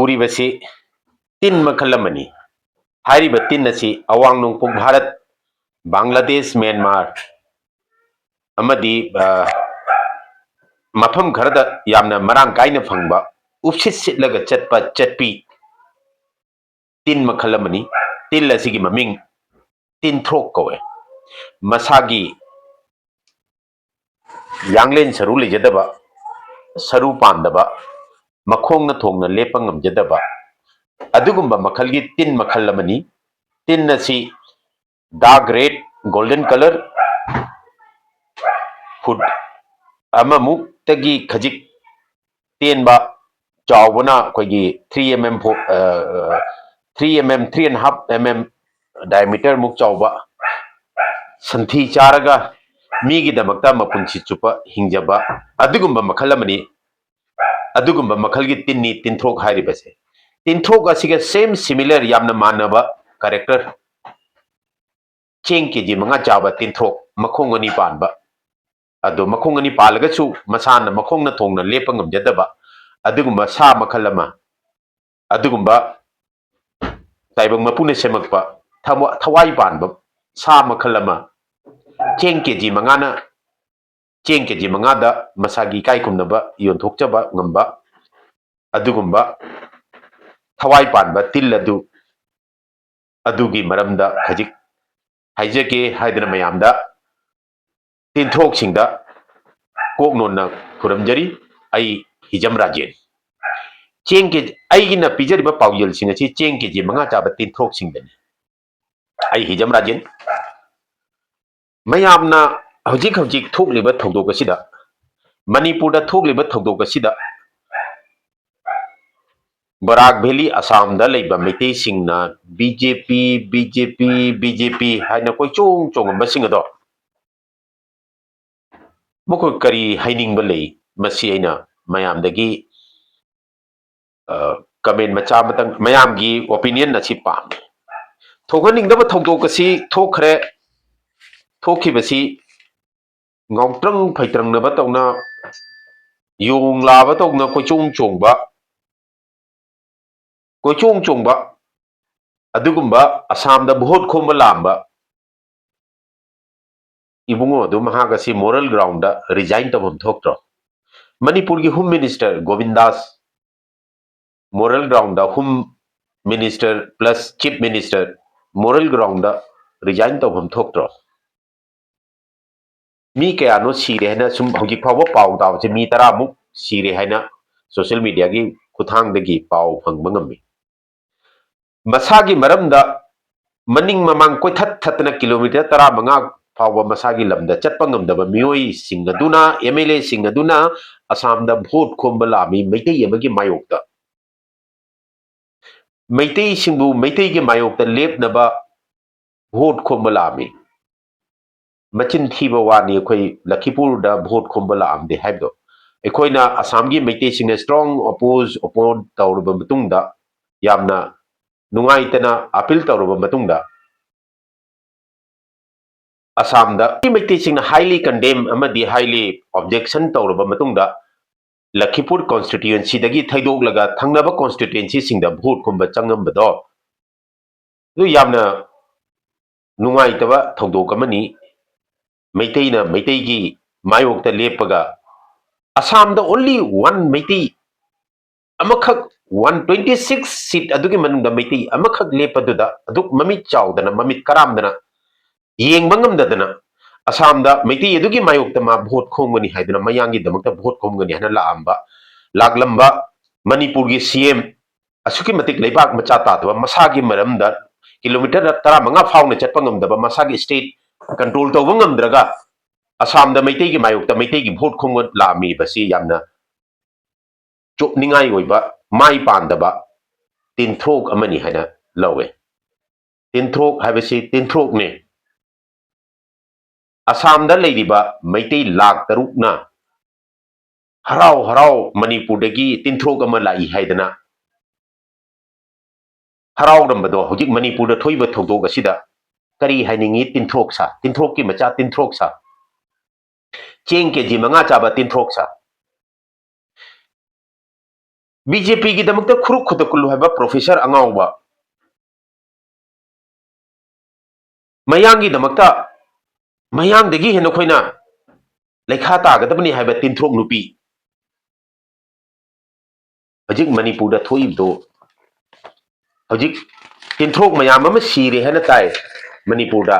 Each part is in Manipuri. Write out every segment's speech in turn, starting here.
उरीबसी तीन मखल अमनी हारिब तीन असी अवांग नोंगपोक भारत बांग्लादेश म्यांमार अमदी मफम खरदा यामना मरांग कायना फंगबा उपसित सिटलगा चटपा चटपी तीन मखल अमनी तीन असिगी ममिंग तीन थ्रोक कवे मसागी यांगलेन सरू लेजदबा सरू पांदबा मखोंगना थोंगना लेपा ngamjadaba अदुगुंबा मखलगी तीन मखल अमनी तीन असी dark red golden colour foot अममुक तगी खजिक तेनबा चावबना कोई 3 mm 3 mm 3.5 mm डायमीटर मुक चावबा संथी चारगा मीगी दमकता मपुंसी चुपा हिंजबा अदुगुंबा मखल अमनी अदुगुंबा मखलगी तिन्नी तिनथ्रोक हारिबसे तिनथ्रोक असिगा सेम सिमिलर यामना मानबा कैरेक्टर चेंग केजी मंगा चाबा तिनथ्रोक मखोंग अनि पानबा अदो मखोंग अनि पालगसु मसान मखोंगना थोंगना लेपा ngamjadaba अदुगुंबा सा मखल अमा अदुगुंबा ताइबंग मपुने सेमकपा थवाई पानबा सा मखल अमा चेंग केजी मंगाना चेंग केजी मंगादा मसागी काइकुमनबा योंथोकचबा ngamba अदुगुंबा थवाई पानबा तिल अदुगी मरमदा खजिक हाइजके हाइदना मयामदा तिनथ्रोक सिंगदा कोकनोना खुरमजरी आई हिजम राजेन चेंग के आईगिना पिजरिबा पाउयल सिंग अछि चेंग के जी मंगा चाबा तिनथ्रोक सिंगदनी आई हिजम राजेन मयामना हौजिक हौजिक थोकलिबा थौदोक असिदा मणिपुरदा थोकलिबा थौदोक असिदा बराक वैली असम दा लेबा मैतै सिंगना बीजेपी बीजेपी बीजेपी हाइना कोई चोंग चोंगबा सिंगदो मको करी हाइनिंगबा लई मसी आइना मयामदगी कमेंट मचा मतंग मयामगी ओपिनियन असी पाम थोगनिंगदबा थौदोक असी थोखरे थोखिबसी ngautrang phaitrang na batawna yung la batawna koichung chungba koichung chungba adugumba asam da bhot khomba lamba ibungo du mahaga si moral ground da resign tabam thoktro manipur gi home minister govindas moral ground da home minister plus chief minister moral ground da resign tabam thoktro मी क्या नो सीरे है ना सुम हौजी फावो पाव दाव से मी तरा मुक सीरे है ना सोशल मीडिया की खुथांग दगी पाव फंग मंगमी मसागी मरमदा मनिंग ममांग कोई थत थतना किलोमीटर तरा मंगा फाव मसागी लमदा चटपा ngamdaba मियोई सिंगदुना एमएलए सिंगदुना असम दा भोट खोमबला मी मैतै यमगी मायोक्ता मैतै सिंबु मैतै के मायोक्ता लेपनबा भोट खोमबला मी मचिन थीबा वानी अखोई लखीपुर दा भोट खोमबला आमदे हाइबदो अखोइना असम की मैतै सिंगना स्ट्रांग अपोज ओपोन तौरबा मतुंगदा यामना नुंगाइतना अपील तौरबा मतुंगदा असम दा मैतै सिंगना हाईली कंडेम अमदी हाईली ऑब्जेक्शन तौरबा मतुंगदा लखीपुर कॉन्स्टिट्यूएंसी दगी थैदोगलगा थंगनबा कॉन्स्टिट्यूएंसी सिंगदा भोट खोमबा चंगमबदो दु यामना नुंगाइतबा थौदोक अमनी मैतैना मैतैगी मायोक्ता लेपगा असम दा only one Meitei अमखक 126 seat अदुगी मनुंदा Meitei अमखक लेपदुदा अदुक ममित चावदना ममित करामदना येंगबा ngamdadana Assam दा मैतै अदुगी मायोक्ता मा भोट खोमगनी हाइदना मयांगी दमकता भोट खोमगनी हना लाअंबा लागलंबा मणिपुर की सीएम असुकी मतिक लेबाक मचा तादबा मसागी मरमदा किलोमीटर 15 फाउना चटपा ngamdaba मसागी स्टेट कंट्रोल तौबा ngamdraga असम दा मैतै की मायोक्ता मैतै की भोट खोमग लामी बसी यामना चोपनिंगाई ओइबा माई पांदबा तिनथ्रोक अमनी हैना लवे तिनथ्रोक हाइबसी तिनथ्रोक ने असम दा लेरिबा मैतै लाख तरुकना हराव हराव मणिपुर दगी तिनथ्रोक अमा लाई हाइदना हराव रंबदो हौजिक मणिपुर दा थोइबा थौदोक असिदा करी हाइनिंगी तिनथ्रोक सा तिनथ्रोक की मचा तिनथ्रोक सा चेंग के जी मंगा चाबा तिनथ्रोक सा बीजेपी की दमक खुरुक खुदकुल्लु है प्रोफेसर अंगाउबा मयांगी दमक मयांगदगी हेन खोइना लेखा तागदबनी है तिंथ्रोक नुपी हजिक मणिपुर थोइबदो हजिक तिंथ्रोक मयाम अमा सीरे है ताई मणिपुर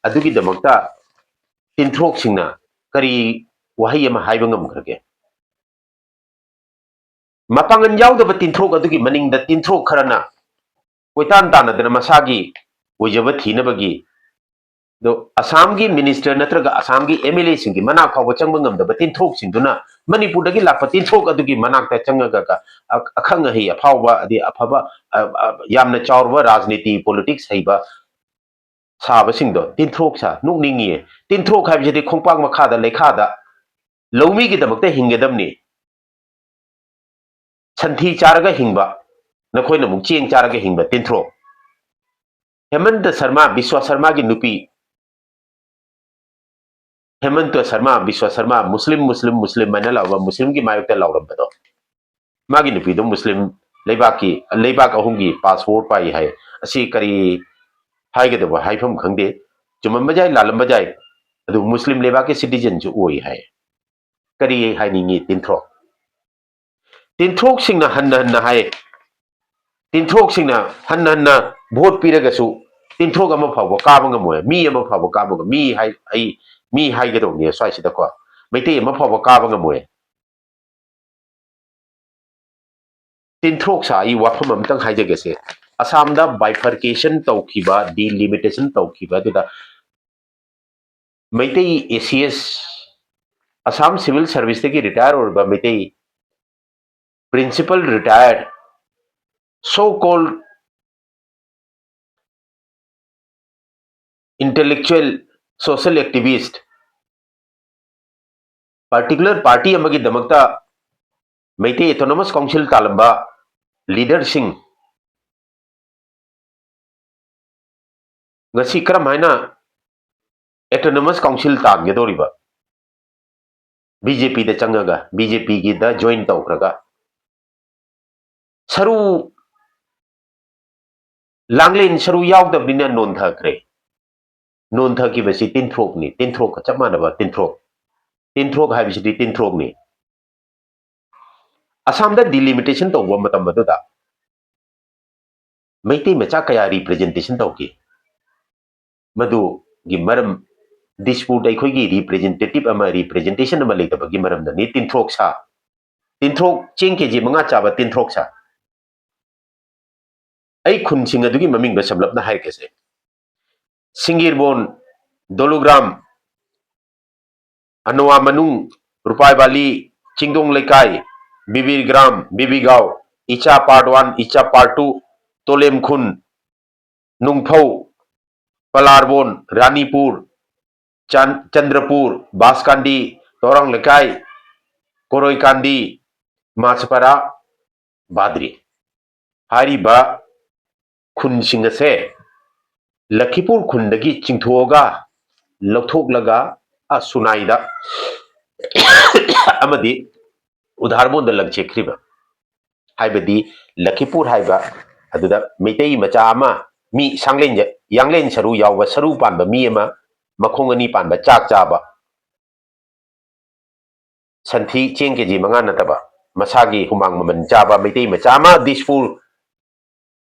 अदुगी दमक तिंथ्रोक सिंगना करी वही अमा हाइब ngamkhrage मपांगन यावदब तिंथ्रोक अदुगी मनिंग द तिंथ्रोक खरना कोइतान तानदना मसागी ओइजब थीनबगी दो असम की मिनिस्टर नत्रग असम की एमएलए सिंह की मना फाव चंग ngam तिंथ्रोक सिंधुना मणिपुर दगी लाप तिंथ्रोक अदुगी मनाक चंगगा का अखंग ही अफाव अदि अफबा यामना चावरबा राजनीति पॉलिटिक्स हैबा साब सिंधो तिंथ्रोक सा नुकनिंगी तिंथ्रोक हाइबसिदि खोंपाक मखादा लेखादा लौमी की दमकते हिंगेदमनी संथी चारगा हिंगबा नखोइना मुक चेंग चारगा हिंगबा तिंथ्रोक हेमंत शर्मा विश्वा शर्मा की नुपी हेमंत शर्मा विश्व शर्मा मुस्लिम मुस्लिम मुस्लिम मैंने लावा मुस्लिम की मायुक्त लाउरबदो मागी नुपीदो मुस्लिम लेबाकी लेबाक अहुंगी पासपोर्ट पाई है असी करी हाइगदब हाइफम खंगदे चुमम बजाय लालम बजाय अदु मुस्लिम लेबाकी सिटीजन जो ओई है करी हाइनिंगी तिंथ्रोक सिंगना हन्न हन्न हाय तिंथ्रोक सिंगना हन्न हन्न भोट पीरगसु तिंथ्रोक अमा फाव काबंग मोय मी अमा फाव काबंग मी हाय आई मी हाइगदोनी स्वाइसिदको मैते अमा फाव काबंग मोय तिंथ्रोक सा ई वाफम अमतंग हाइजगेसे असम दा बाइफर्केशन तौखिबा डिलिमिटेशन तौखिबा दुदा Meitei ACS Assam civil service की रिटायर और Meitei principal retired so called intellectual social activist particular party अमगी दमकता मैते ऑटोनोमस काउंसिल तालंबा लीडर सिंह गसी करम हाइना ऑटोनोमस काउंसिल तागदोरिबा बीजेपी दा चंगगा बीजेपी की दा जॉइन तौखरगा सरू लांगलेन सरू यावदबनिना नोंथखरे नोंथकी बसी तिंथ्रोकनी तिंथ्रोक चप मानबा तिंथ्रोक तिंथ्रोक हाइबसिदि तिंथ्रोकनी असम दा डिलिमिटेशन तौबा मतम बदुदा मैते मचा कया रिप्रेजेंटेशन तौकी मधु गी मरम डिस्प्यूट अखोगी रिप्रेजेंटेटिव अमा रिप्रेजेंटेशन अमा लेतबगी मरम दा नि तिंथ्रोक सा तिंथ्रोक चेंग केजी मंगा चाबा तिंथ्रोक सा आई खुनसिंग अदुगी ममिंग द समलपना हाइकेसे सिंगिरबोन दोलुग्राम अनवा मनुंग रुपाई वाली चिंगदोंग लेकाई बिबिग्राम बिबिगांव इचा पार्ट 1 इचा पार्ट 2 तोलेमखुन नुंगफौ पलारबोन रानीपुर चंद्रपुर बासकांडी तोरंग लेकाई कोरोईकांडी माछपरा बादरी हारिबा खुनसिंग से लखीपुर खुंदगी चिंथोगा लौथोकलगा सुनाईदा अमदी उधारबोंद लंचेख्रिबा हाइबदी लखीपुर हाइबा अदुदा मेतई मचा अमा मी सांगलेन यांगलेन सरू यावबा सरू पानबा मी अमा मखोंग अनि पानबा चाक चाबा संथी चेंग केजी मंगा नतबा मसागी हुमांग ममन चाबा मेतई मचा अमा दिसपुर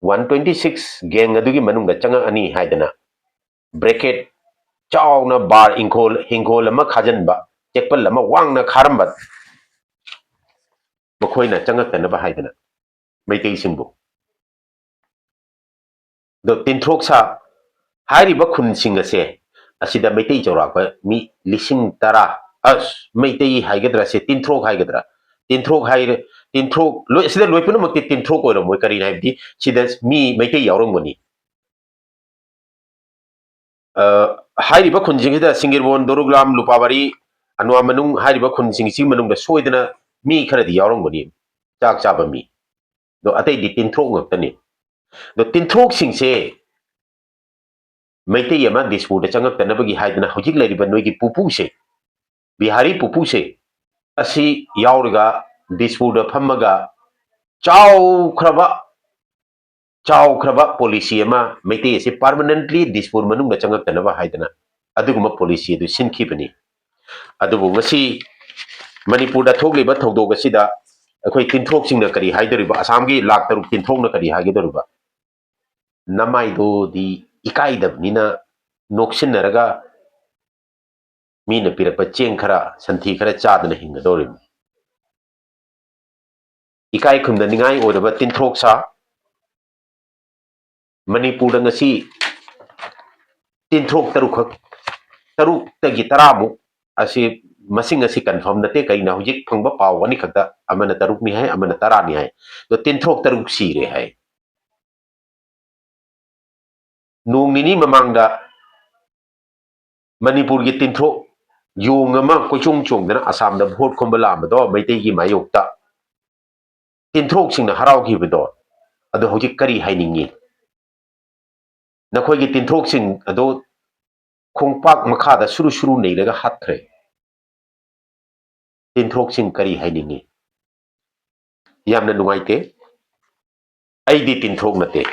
126 गैंग अदुगी मनुंग चंग अनि हाइदना ब्रैकेट चावना बार इंखोल हिंखोल अमा खाजनबा चेकपल अमा वांगना खारंबा मखोइना चंगतनबा हाइदना मैतई सिंबु दो तिंथ्रोक सा हारिबा खुन सिंग से असिदा मैतई चौराक मी लिसिंग तरा अस मैतई हाइगद्रा से तिंथ्रोक हाइगद्रा तिंथ्रोक हाइरे तिंथ्रोक लो सिदा लोइपुन मक्ति तिंथ्रोक ओइरो मोय करी नाइबदी सिदा मी मैतई यावरंगनी हाइरिबा खुनजिंगदा सिंगिरबोन दोरुग्राम लुपाबारी अनवा मनुंग हाइरिबा खुनजिंग सी मनुंग दा सोइदना मी खरदी यावरंगनी चाक चाबा मी दो अतै दि तिंथ्रोक ngaktani दो तिंथ्रोक सिंगसे मैतई अमा दिसपुर चंगक्तनबगी हाइदना हौजिक लैरिबा नोइगी पुपु से बिहारी पुपु से असी यावरगा दिसपुर फम्मगा ꯆꯥꯎꯈ꯭ꯔꯕ ꯆꯥꯎꯈ꯭ꯔꯕ ꯄꯣꯂꯤꯁꯤ ꯑꯃ ꯃꯩꯇꯩ ꯑꯁꯤ ꯄꯔꯃꯅꯦꯟꯠꯂꯤ ꯗꯤꯁꯄꯨꯔ ꯃꯅꯨꯡꯗ ꯆꯪꯉꯛꯇꯅꯕ ꯍꯥꯏꯗꯅ ꯑꯗꯨꯒꯨꯝꯕ ꯄꯣꯂꯤꯁꯤ ꯑꯗꯨ ꯁꯤꯟꯈꯤꯕꯅꯤ ꯑꯗꯨꯕꯨ ꯉꯁꯤ ꯃꯅꯤꯄꯨꯔꯗ ꯊꯣꯛꯂꯤꯕ ꯊꯧꯗꯣꯛ ꯑꯁꯤꯗ ꯑꯩꯈꯣꯏ ꯇꯤꯟꯊ꯭ꯔꯣꯛꯁꯤꯡꯅ ꯀꯔꯤ ꯍꯥꯏꯗꯣꯔꯤꯕ ꯑꯁꯥꯝꯒꯤ ꯂꯥꯛ ꯇꯔꯨꯛ ꯇꯤꯟꯊ꯭ꯔꯣꯛꯅ ꯀꯔꯤ ꯍꯥꯏꯒꯗꯣꯔꯤꯕ ꯅꯃꯥꯏꯗꯣꯗꯤ ꯏꯀꯥꯏꯗꯕꯅꯤꯅ ꯅꯣꯛꯁꯤꯟꯅꯔꯒ ꯃꯤꯅ ꯄꯤꯔꯛꯄ ꯆꯦꯡ ꯈꯔ ꯁꯟꯊꯤ ꯈꯔ ꯆꯥꯗꯅ ꯍꯤꯡꯒꯗꯧꯔꯤꯕꯅꯤ इकाई खुमदनिंगाई ओरबा तिंथ्रोक्सा Manipur ngasi तिंथ्रोक तरुक तगी तरामु asi masing asi confirm nate kaina hujik phangba paw ani khakta amana taruk ni hai amana tara ni hai to tinthok taruk si re hai nong nini mamangda manipur gi tinthok yong ama kochung chong dana asam da vote khombala amado maitei gi mayokta tinthok singna harau gi bedo ado hujik kari hainingi nakhoi gi tinthok sing ado khongpak makhada suru suru neilaga hathre tinthok sing kari hainingi yamna nungaite aidi tinthok nate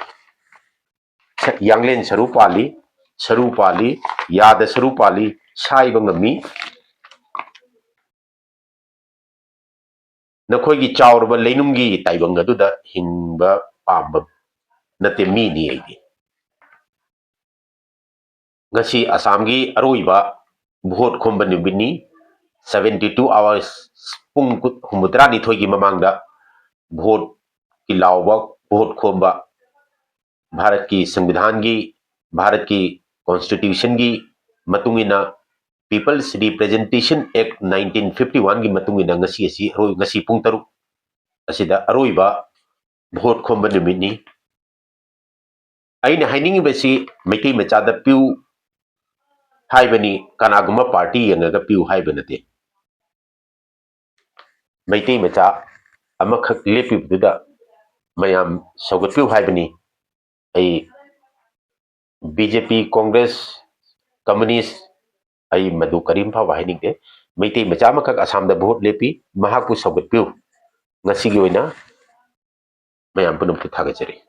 yanglen saru pali yada saru pali saiba ngami nakhoi gi chawrba leinumgi taibang aduda hingba pamba nate mi ni aidi ngasi asamgi aroiba vote khomba nubini 72 hours pung humudra ni thogi mamangda vote की लाउबा वोट खोबा भारत की संविधान की भारत की कॉन्स्टिट्यूशन की मतुंगिना पीपल्स रिप्रेजेंटेशन एक्ट 1951 की मतुंगिना ngasi asi roi ngasi pung taruk asida aroiba vote khomba numitni aina hainingi basi maitai machada piu haibani kanaguma party yanga piu haibanate maitai macha amakhat lepi duda mayam saugatpiu haibani ai BJP Congress communist आई मधु करीम फाव हाइनिंग दे मैते मचा मखक असम दा भोट लेपी महाकु सौगतपिउ ngasi gi oina mayam punum pu thaga jare